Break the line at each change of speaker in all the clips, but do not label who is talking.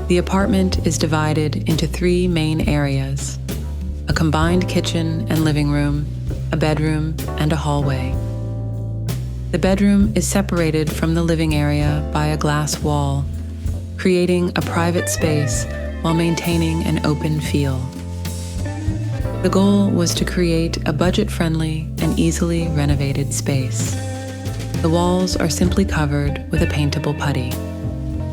The apartment is divided into 3 main areas: a combined kitchen and living room, a bedroom, and a hallway. The bedroom is separated from the living area by a glass wall, creating a private space while maintaining an open feel. The goal was to create a budget-friendly and easily renovated space. The walls are simply covered with a paintable putty.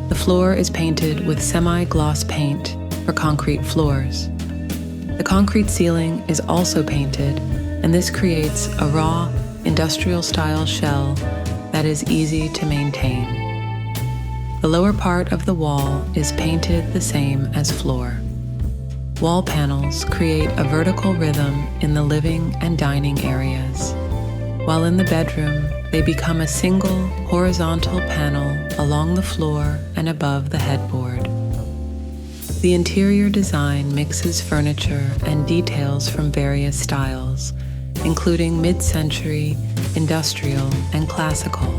The floor is painted with semi-gloss paint for concrete floors. The concrete ceiling is also painted, and this creates a raw, industrial-style shell that is easy to maintain. The lower part of the wall is painted the same as floor. Wall panels create a vertical rhythm in the living and dining areas, while in the bedroom, they become a single horizontal panel along the floor and above the headboard. The interior design mixes furniture and details from various styles, including mid-century, industrial, and classical.